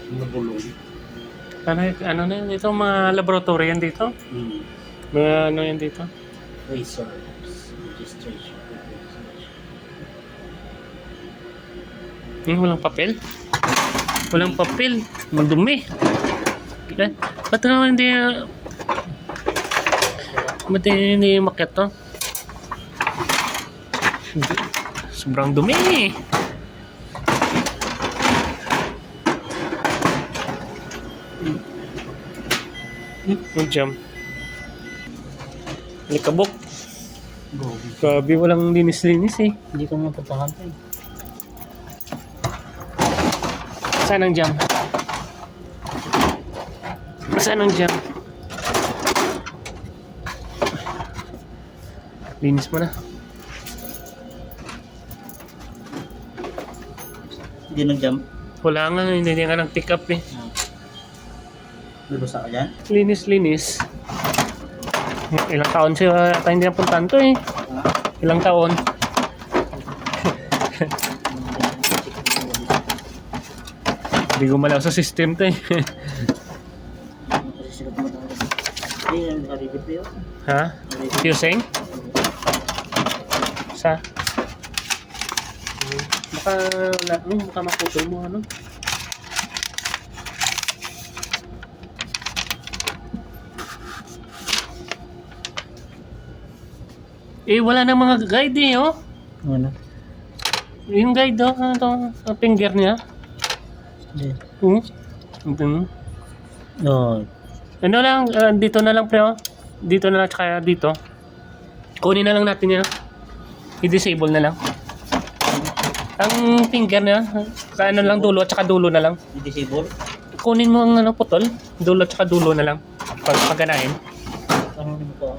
Nabulong. Ano na yan dito? Mga laboratory yan dito? Mga ano yan dito? Resource. Registration. Walang papel? Walang papel. Madumi. Ba't naman hindi... Ba't hindi makyat to? Sobrang dumi. Yung jam. Likabok. Grabe, walang linis-linis eh. Hindi ko mapuntahan to eh. Saan ang jam? Saan ang jam? Linis mo na. Hindi nag-jump. Wala nga, hindi nga nang pick up eh. Bilusa ka dyan? Linis. Ilang taon siya ata hindi napuntahan to eh. Ilang taon. Hindi gumalaw sa system to eh. Hindi, narigit pa yun. Ha? Fusing? Sa? Baka wala. Baka maputol mo ano. Wala na mga guide eh, oh. Ano? Yung guide, oh. Ano to? Ang finger niya. Hindi. No. Ano lang, dito na lang pre, oh. Dito na lang, tsaka dito. Kunin na lang natin yan. I-disable na lang. Ang finger niya, sa ano lang, dulo at tsaka dulo na lang. I-disable? Kunin mo ang ano, putol. Dulo at tsaka dulo na lang. Paganahin. Ano mo ko?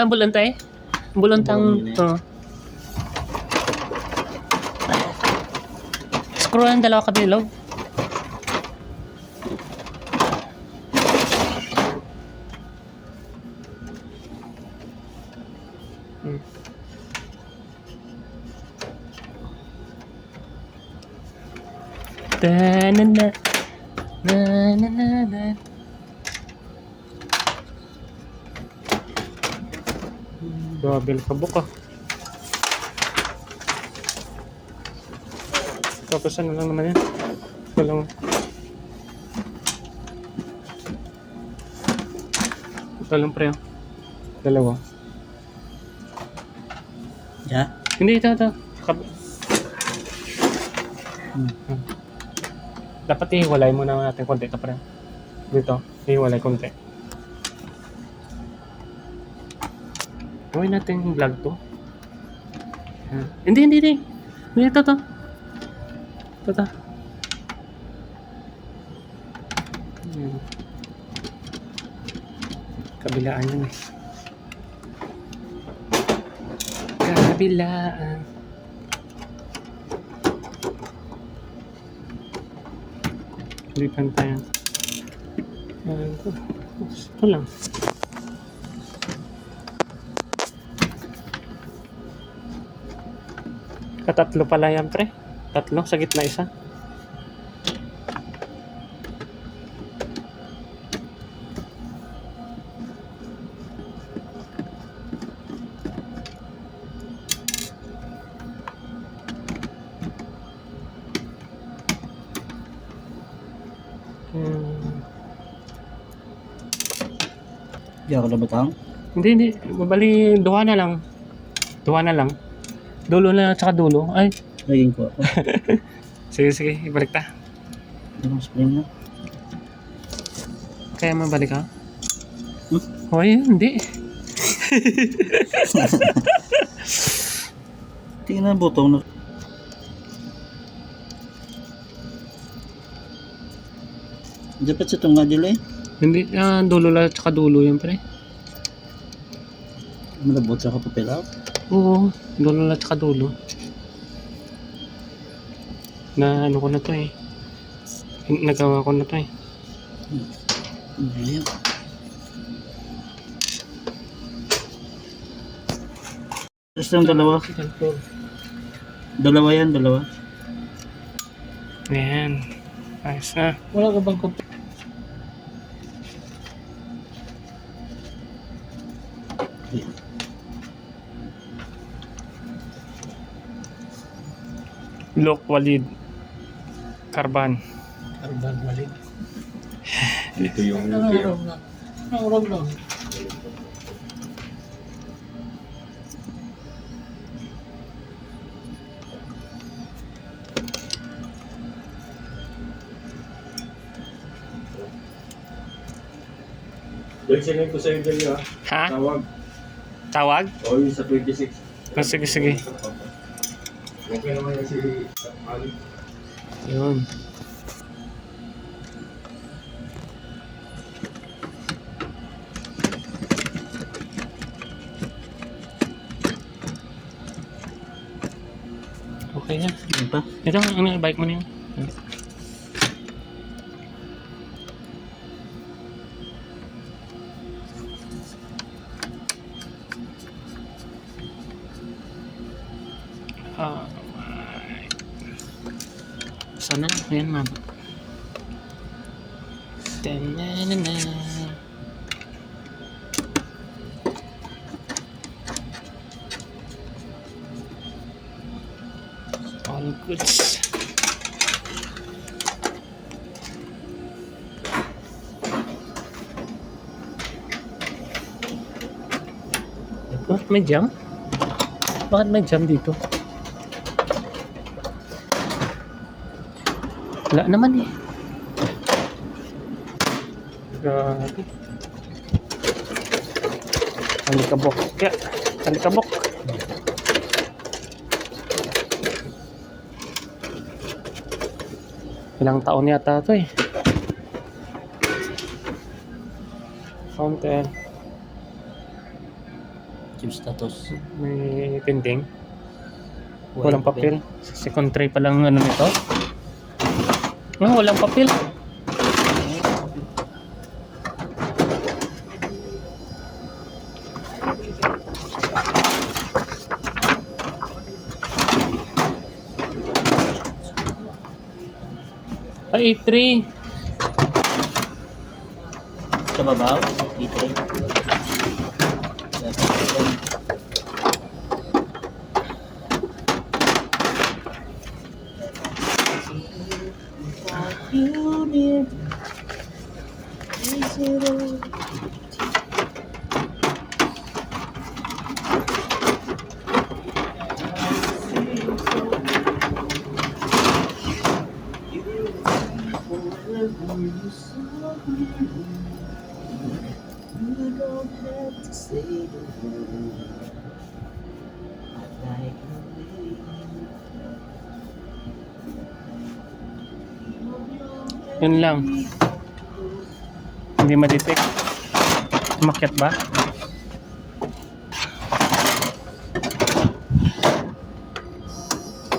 Bulanta eh. Bulantang screw ang dalawa kabilog. Ta-na-na. Na-na-na-na. Grabe ka buka. Tapos ano lang naman yan? Ito lang. Ito lang pre. Dalawa. Yeah? Hindi, ito. Dapat ihiwalay muna natin konti ito pre. Dito, ihiwalay konti. Gawin natin yung vlog to. Hindi. Ito. Ito. Kabilaan yun eh. Kabilaan. Lipan tayo. Ito lang. Katatlo pala yan, pre. Tatlo, sa gitna isa. Di ako na batang? Hindi. Mabali, duha na lang. Dulo na, tsaka dulo. Ay. Naging ko ako. Sige. Ibalik ta. Anong spring na? Kaya mabalik ka? Hoy, hindi. Tingnan ang butong na. Dapat sa itong nga dila eh. Hindi, dulo lang, tsaka dulo yan, pre. Malabot sa kapapel out. Oo, dulo lang, tsaka dulo. Na ano ko na to eh. Nagawa ko na to eh. Ayan. Tapos yung dalawa. Dalawa yan, dalawa. Ayan. Ayos na. Wala ka bang komp... Lok Walid. Karban. Karban Walid. Dito yung Nanguram lang. Doon sinay ko sa'yo dyan Ha? Tawag. Tawag? O yung sa 26. Sige, sige. Okay naman yan si Ali. Yun. Okay na. Ano pa? Ito, ano, bike mo na yun. Alright. Sana, ayan ma'am. Tananana. All goods. Bakit may jam? Bakit may jam dito? Wala naman eh. Grabe. Alikabok. Kaya, alikabok. Ilang taon yata ito eh. Fountain. Team status. May pending. Walang papel. Second tray pa lang ano nito. Walang papel. Ay, 3. Sa babaw? Dito. Yun lang. Hindi ma-detect. Umakyat ba?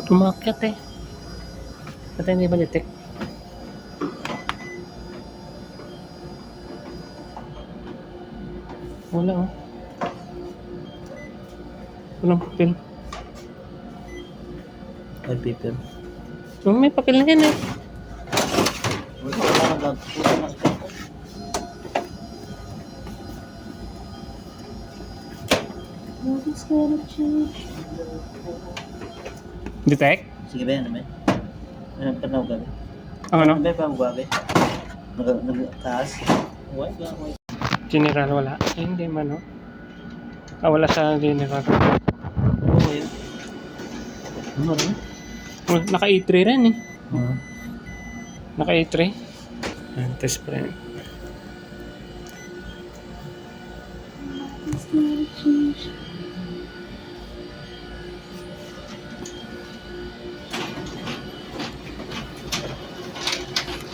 Umakyat eh. Ba't hindi ma-detect? Wala oh. Walang papel. May paper. May papel na yan eh. Detect? Sige ba yan naman? Ano pa na gabi? Ang ano? Ano ba pa gabi? Nagtaas? Why ba? Why? General wala? Eh, hindi man no? Wala sa general. Oo yun. Ano rin? Naka A3 rin eh. Oo. Naka A3. Ayan, test print.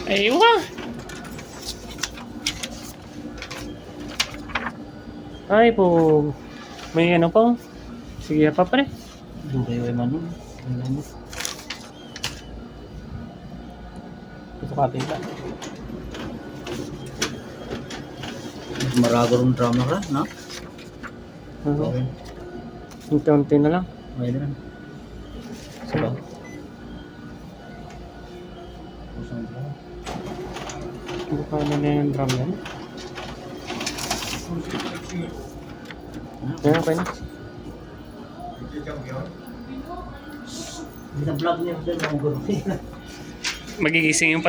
Aywa! Ay po, may ano pa? Sige pa pre. Doon kayo ay manong. Ano mo? Ito kapin ka. Marago rin drama ka, no? Okay. Unti-unti na lang. Okay na. Sige. Kusang drama. Bukala na yung drum yan. Yan, okay na. Binablog niya doon ang gulo. Magigising yung